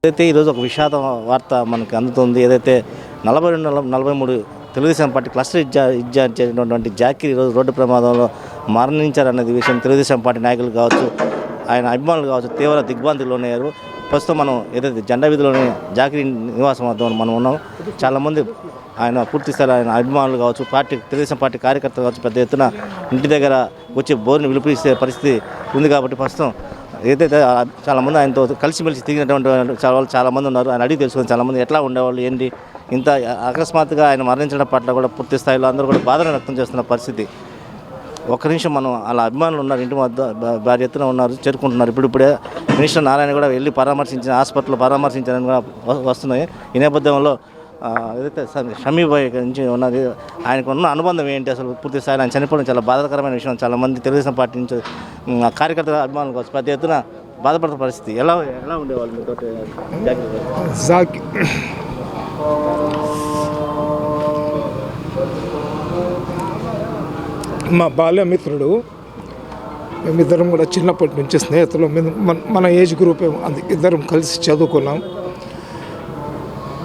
ఏదైతే ఈరోజు ఒక విషాద వార్త మనకు అందుతుంది. ఏదైతే 42-43 తెలుగుదేశం పార్టీ క్లస్టర్ ఇన్ఛార్జ్ చేసినటువంటి జాకీర్ ఈరోజు రోడ్డు ప్రమాదంలో మరణించారనేది విషయం తెలుగుదేశం పార్టీ నాయకులు కావచ్చు, ఆయన అభిమానులు కావచ్చు తీవ్ర దిగ్భ్రాంతిలోనయ్యారు. ప్రస్తుతం మనం ఏదైతే జెండా వీధిలోని జాకీర్ నివాసం వద్ద మనం ఉన్నాం. చాలామంది ఆయన పూర్తి స్థాయి ఆయన అభిమానులు కావచ్చు, తెలుగుదేశం పార్టీ కార్యకర్తలు కావచ్చు పెద్ద ఎత్తున ఇంటి దగ్గర వచ్చి బోర్ని విలిపిస్తే పరిస్థితి ఉంది. కాబట్టి ప్రస్తుతం ఏదైతే చాలామంది ఆయనతో కలిసిమెలిసి తిరిగినటువంటి చాలామంది ఉన్నారు. ఆయన అడిగి తెలుసుకుని చాలామంది ఎట్లా ఉండేవాళ్ళు ఏంటి, ఇంత అకస్మాత్తుగా ఆయన మరణించడం పట్ల కూడా పూర్తి స్థాయిలో అందరూ కూడా బాధను వ్యక్తం చేస్తున్న పరిస్థితి. ఒక్క నిమిషం మనం అలా అభిమానులు ఉన్నారు, ఇంటి వద్ద భారీ ఎత్తున ఉన్నారు, చేరుకుంటున్నారు. ఇప్పుడే మినిస్టర్ నారాయణ కూడా వెళ్ళి హాస్పిటల్లో పరామర్శించారని కూడా వస్తున్నాయి. ఈ నేపథ్యంలో ఏదైతే షమీబాయ్ నుంచి ఉన్నది ఆయనకు ఉన్న అనుబంధం ఏంటి, అసలు పూర్తి స్థాయిలో ఆయన చనిపోవడం చాలా బాధాకరమైన విషయం. చాలామంది తెలుగుదేశం పార్టీ నుంచి కార్యకర్తల అభిమానులు కావచ్చు పెద్ద ఎత్తున బాధపడుతున్న పరిస్థితి. ఎలా ఉండేవాళ్ళు మీతో? మా బాల్యమిత్రుడు, మేమిద్దరం కూడా చిన్నప్పటి నుంచి స్నేహితులు. మన ఏజ్ గ్రూపే, ఇద్దరం కలిసి చదువుకున్నాం.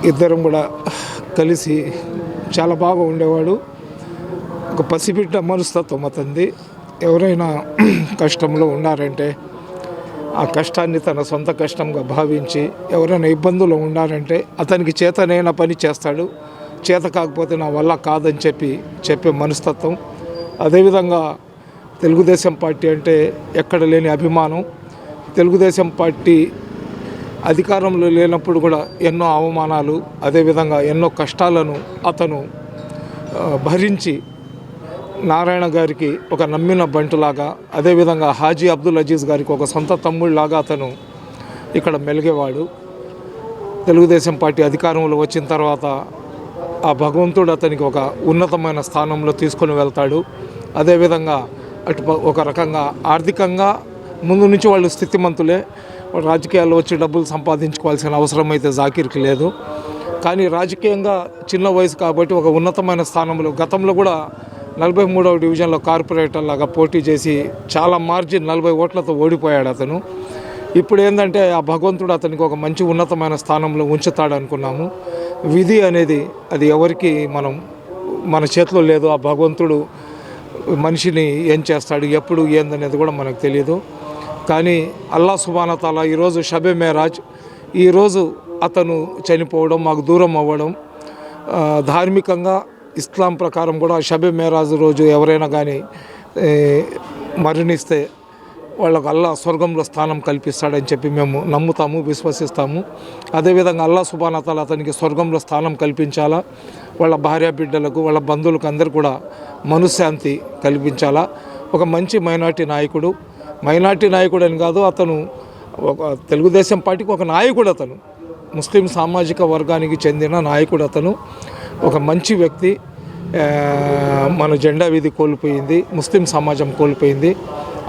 ఇద్దరం కూడా కలిసి చాలా బాగా ఉండేవాడు. ఒక పసిబిడ్డ మనస్తత్వం అతనిది. ఎవరైనా కష్టంలో ఉన్నారంటే ఆ కష్టాన్ని తన సొంత కష్టంగా భావించి, ఎవరైనా ఇబ్బందులు ఉన్నారంటే అతనికి చేతనైన పని చేస్తాడు, చేత కాకపోతే నా వల్ల కాదని చెప్పే మనస్తత్వం. అదేవిధంగా తెలుగుదేశం పార్టీ అంటే ఎక్కడ లేని అభిమానం. తెలుగుదేశం పార్టీ అధికారంలో లేనప్పుడు కూడా ఎన్నో అవమానాలు, అదేవిధంగా ఎన్నో కష్టాలను అతను భరించి నారాయణ గారికి ఒక నమ్మిన బంటులాగా, అదేవిధంగా హాజీ అబ్దుల్ అజీజ్ గారికి ఒక సొంత తమ్ముళ్ళలాగా అతను ఇక్కడ మెలిగేవాడు. తెలుగుదేశం పార్టీ అధికారంలో వచ్చిన తర్వాత ఆ భగవంతుడు అతనికి ఒక ఉన్నతమైన స్థానంలో తీసుకొని వెళ్తాడు. అదేవిధంగా ఒక రకంగా ఆర్థికంగా ముందు నుంచి వాళ్ళు స్థితిమంతులే. రాజకీయాల్లో వచ్చి డబ్బులు సంపాదించుకోవాల్సిన అవసరం అయితే జాకీర్కి లేదు. కానీ రాజకీయంగా చిన్న వయసు కాబట్టి ఒక ఉన్నతమైన స్థానంలో, గతంలో కూడా 43వ డివిజన్లో కార్పొరేటర్ లాగా పోటీ చేసి చాలా మార్జిన్ 40 ఓట్లతో ఓడిపోయాడు అతను. ఇప్పుడు ఏంటంటే ఆ భగవంతుడు అతనికి ఒక మంచి ఉన్నతమైన స్థానంలో ఉంచుతాడు అనుకున్నాము. విధి అనేది అది ఎవరికి మన చేతిలో లేదు. ఆ భగవంతుడు మనిషిని ఏం చేస్తాడు, ఎప్పుడు ఏందనేది కూడా మనకు తెలియదు. కానీ అల్లా సుబ్హాన తాలా ఈరోజు షబే మేరాజ్, ఈరోజు అతను చనిపోవడం, మాకు దూరం అవ్వడం, ధార్మికంగా ఇస్లాం ప్రకారం కూడా షబే మేరాజ్ రోజు ఎవరైనా కానీ మరణిస్తే వాళ్ళకు అల్లా స్వర్గంలో స్థానం కల్పిస్తాడని చెప్పి మేము నమ్ముతాము, విశ్వసిస్తాము. అదేవిధంగా అల్లా సుబ్హాన తాలా అతనికి స్వర్గంలో స్థానం కల్పించాలా, వాళ్ళ భార్య బిడ్డలకు, వాళ్ళ బంధువులకు అందరూ కూడా మనశ్శాంతి కల్పించాలా. ఒక మంచి మైనార్టీ నాయకుడు అని కాదు, అతను ఒక తెలుగుదేశం పార్టీకి ఒక నాయకుడు. అతను ముస్లిం సామాజిక వర్గానికి చెందిన నాయకుడు. అతను ఒక మంచి వ్యక్తి. మన జెండా వీధి కోల్పోయింది, ముస్లిం సమాజం కోల్పోయింది.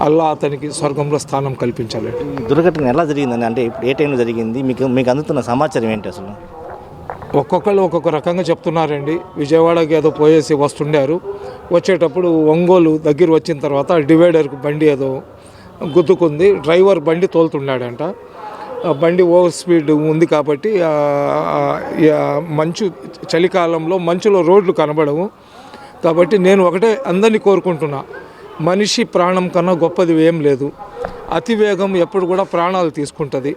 అల్లా అతనికి స్వర్గంలో స్థానం కల్పించాలి. దుర్ఘటన ఎలా జరిగిందని, అంటే ఇప్పుడు ఏ టైంలో జరిగింది, మీకు అందుతున్న సమాచారం ఏంటి? అసలు ఒక్కొక్కళ్ళు ఒక్కొక్క రకంగా చెప్తున్నారండి. విజయవాడకి ఏదో పోయేసి వస్తుండారు, వచ్చేటప్పుడు ఒంగోలు దగ్గర వచ్చిన తర్వాత డివైడర్కి బండి ఏదో గుద్దుకుంది. డ్రైవర్ బండి తోలుతున్నాడంట. బండి ఓవర్ స్పీడ్ ఉంది కాబట్టి చలికాలంలో మంచులో రోడ్లు కనబడవు. కాబట్టి నేను ఒకటే అందరినీ కోరుకుంటున్నా, మనిషి ప్రాణం కన్నా గొప్పది ఏం లేదు. అతివేగం ఎప్పుడు కూడా ప్రాణాలు తీసుకుంటుంది.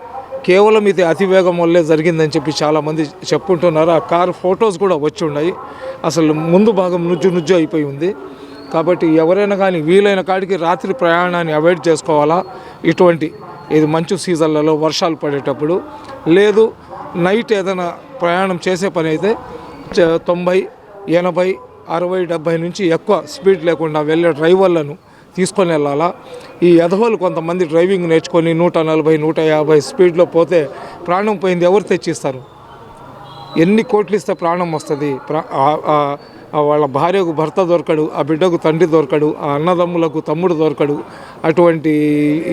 కేవలం ఇది అతివేగం వల్లే జరిగిందని చెప్పి చాలామంది చెప్పుకుంటున్నారు. ఆ కారు ఫొటోస్ కూడా వచ్చి ఉన్నాయి. అసలు ముందు భాగం నుజ్జు అయిపోయి ఉంది. కాబట్టి ఎవరైనా కానీ వీలైన కాడికి రాత్రి ప్రయాణాన్ని అవాయిడ్ చేసుకోవాలా. ఇది మంచు సీజన్లలో వర్షాలు పడేటప్పుడు, లేదు నైట్ ఏదైనా ప్రయాణం చేసే పని అయితే 90, 80, 60, 70 నుంచి ఎక్కువ స్పీడ్ లేకుండా వెళ్ళే డ్రైవర్లను తీసుకొని వెళ్ళాలా. ఈ ఎదవలు కొంతమంది డ్రైవింగ్ నేర్చుకొని 140, 150 స్పీడ్లో పోతే ప్రాణం పోయింది ఎవరు తెచ్చిస్తారు? ఎన్ని కోట్లు ఇస్తే ప్రాణం వస్తుంది? వాళ్ళ భార్యకు భర్త దొరకడు, ఆ బిడ్డకు తండ్రి దొరకడు, ఆ అన్నదమ్ములకు తమ్ముడు దొరకడు. అటువంటి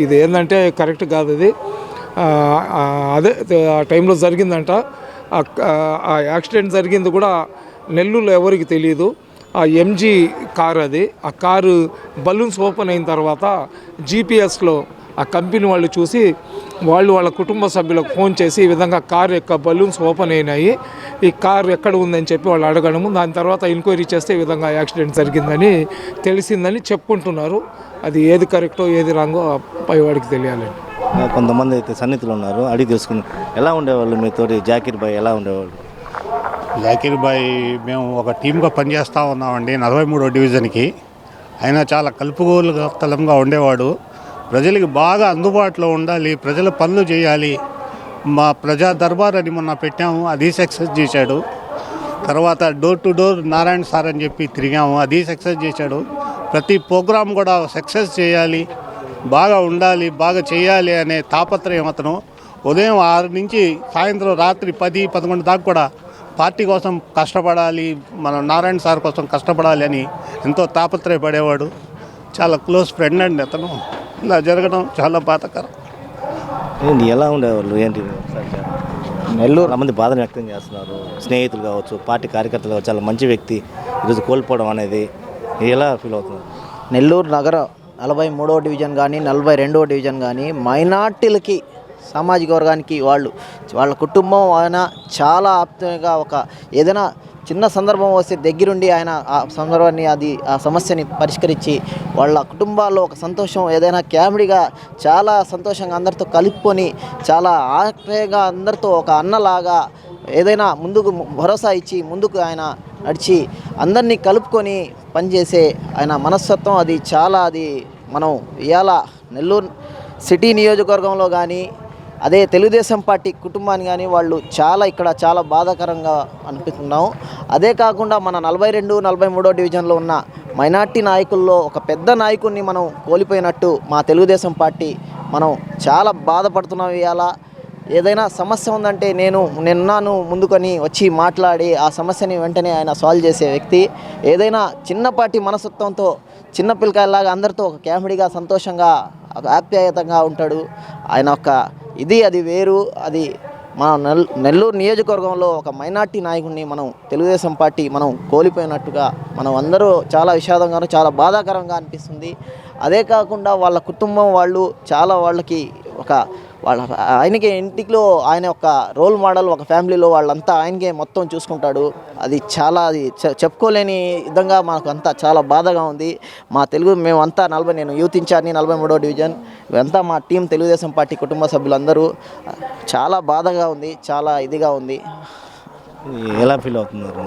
ఇది ఏంటంటే కరెక్ట్ కాదు. అది అదే ఆ టైంలో జరిగిందంట. ఆ యాక్సిడెంట్ జరిగింది కూడా నెల్లూరులో ఎవరికి తెలియదు. ఆ ఎంజీ కారు అది. ఆ కారు బలూన్స్ ఓపెన్ అయిన తర్వాత జీపీఎస్లో ఆ కంపెనీ వాళ్ళు చూసి వాళ్ళు వాళ్ళ కుటుంబ సభ్యులకు ఫోన్ చేసి ఈ విధంగా కారు యొక్క బలూన్స్ ఓపెన్ అయినాయి, ఈ కారు ఎక్కడ ఉందని చెప్పి వాళ్ళు అడగడము, దాని తర్వాత ఎంక్వైరీ చేస్తే ఈ విధంగా యాక్సిడెంట్ జరిగిందని తెలిసిందని చెప్పుకుంటున్నారు. అది ఏది కరెక్టో ఏది రాంగో పైవాడికి తెలియాలండి. కొంతమంది అయితే సన్నిహితులు ఉన్నారు, అడిగి తెలుసుకుని ఎలా ఉండేవాళ్ళు మీతోటి? జాకీర్ భాయ్ ఎలా ఉండేవాళ్ళు? జాకీర్ భాయ్ మేము ఒక టీమ్గా పనిచేస్తూ ఉన్నామండి 43వ డివిజన్కి. ఆయన చాలా కలుపుగోలుగా ఉండేవాడు. ప్రజలకి బాగా అందుబాటులో ఉండాలి, ప్రజల పనులు చేయాలి. మా ప్రజా దర్బార్ అని మొన్న పెట్టాము, అది సక్సెస్ చేశాడు. తర్వాత door to door Narayana sir అని చెప్పి తిరిగాము, అది సక్సెస్ చేశాడు. ప్రతి ప్రోగ్రాం కూడా సక్సెస్ చేయాలి, బాగా ఉండాలి, బాగా చేయాలి అనే తాపత్రయం అతను. ఉదయం 6 నుంచి సాయంత్రం రాత్రి 10-11 దాకా కూడా పార్టీ కోసం కష్టపడాలి, మనం నారాయణ సార్ కోసం కష్టపడాలి అని ఎంతో తాపత్రయపడేవాడు. చాలా క్లోజ్ ఫ్రెండ్ అండి అతను. ఇలా జరగడం చాలా బాధాకరం. ఏంటి ఎలా ఉండేవాళ్ళు? ఏంటి నెల్లూరు మంది బాధను వ్యక్తం చేస్తున్నారు, స్నేహితులు కావచ్చు, పార్టీ కార్యకర్తలు కావచ్చు. చాలా మంచి వ్యక్తి ఈరోజు కోల్పోవడం అనేది ఎలా ఫీల్ అవుతున్నారు? నెల్లూరు నగరం 43వ డివిజన్ కానీ 42వ డివిజన్ కానీ మైనార్టీలకి సామాజిక వర్గానికి వాళ్ళ కుటుంబం ఆయన చాలా ఆప్తంగా ఏదైనా చిన్న సందర్భం వస్తే దగ్గరుండి ఆయన ఆ సందర్భాన్ని ఆ సమస్యని పరిష్కరించి వాళ్ళ కుటుంబాల్లో ఒక సంతోషం ఏదైనా కామెడీగా చాలా సంతోషంగా అందరితో కలుపుకొని చాలా ఆప్యాయంగా అందరితో ఒక అన్నలాగా ఏదైనా ముందుకు భరోసా ఇచ్చి ముందుకు ఆయన నడిచి అందరినీ కలుపుకొని పనిచేసే ఆయన మనస్తత్వం అది మనం ఇవాళ నెల్లూరు సిటీ నియోజకవర్గంలో కానీ అదే తెలుగుదేశం పార్టీ కుటుంబాన్ని కానీ వాళ్ళు ఇక్కడ చాలా బాధాకరంగా అనిపిస్తున్నాం. అదే కాకుండా మన 42-43వ డివిజన్లో ఉన్న మైనార్టీ నాయకుల్లో ఒక పెద్ద నాయకుడిని మనం కోల్పోయినట్టు మా తెలుగుదేశం పార్టీ మనం చాలా బాధపడుతున్నాం. ఇవాళ ఏదైనా సమస్య ఉందంటే నేనున్నాను ముందుకొని వచ్చి మాట్లాడి ఆ సమస్యని వెంటనే ఆయన సాల్వ్ చేసే వ్యక్తి. ఏదైనా చిన్నపాటి మనస్తత్వంతో చిన్న పిల్లకాయలాగా అందరితో ఒక కామెడీగా సంతోషంగా ఆప్యాయతంగా ఉంటాడు. ఆయన అది వేరు. అది మన నెల్లూరు నియోజకవర్గంలో ఒక మైనార్టీ నాయకుడిని మనం తెలుగుదేశం పార్టీ మనం కోల్పోయినట్టుగా మనం అందరూ చాలా విషాదంగాను చాలా బాధాకరంగా అనిపిస్తుంది. అదే కాకుండా వాళ్ళ కుటుంబం వాళ్ళకి ఆయనకి ఇంటిలో ఆయన ఒక రోల్ మోడల్, ఒక ఫ్యామిలీలో వాళ్ళంతా ఆయనకే మొత్తం చూసుకుంటాడు. అది చెప్పుకోలేని విధంగా మనకు అంతా చాలా బాధగా ఉంది. మేమంతా నేను యూత్ ఇన్ఛార్జ్ని 43వ డివిజన్, ఇవంతా మా టీం తెలుగుదేశం పార్టీ కుటుంబ సభ్యులందరూ చాలా బాధగా ఉంది, చాలా ఇదిగా ఉంది. ఎలా ఫీల్ అవుతున్నారు?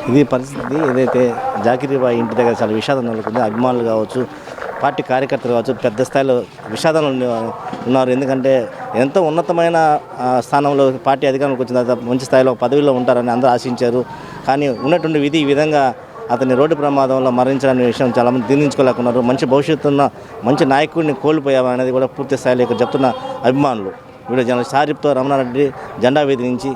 ఇది పరిస్థితి. ఏదైతే జాకీర్ భాయ్ ఇంటి దగ్గర చాలా విషాదం నెలకొంది. అభిమానులు కావచ్చు, పార్టీ కార్యకర్తలు కావచ్చు పెద్ద స్థాయిలో విషాదంలో ఉన్నారు. ఎందుకంటే ఎంతో ఉన్నతమైన స్థానంలో పార్టీ అధికారంలోకి వచ్చిన తర్వాత మంచి స్థాయిలో పదవిలో ఉంటారని అందరూ ఆశించారు. కానీ ఉన్నటువంటి విధి ఈ విధంగా అతన్ని రోడ్డు ప్రమాదంలో మరణించాలనే విషయం చాలామంది దీర్ఘించుకోలేకున్నారు. మంచి భవిష్యత్తు ఉన్న మంచి నాయకుడిని కోల్పోయామనేది కూడా పూర్తి స్థాయిలో ఇక్కడ చెప్తున్న అభిమానులు. వీడియో జర్నలిస్ట్ సారిప్తో రమణారెడ్డి, జెండా వీధి నుంచి.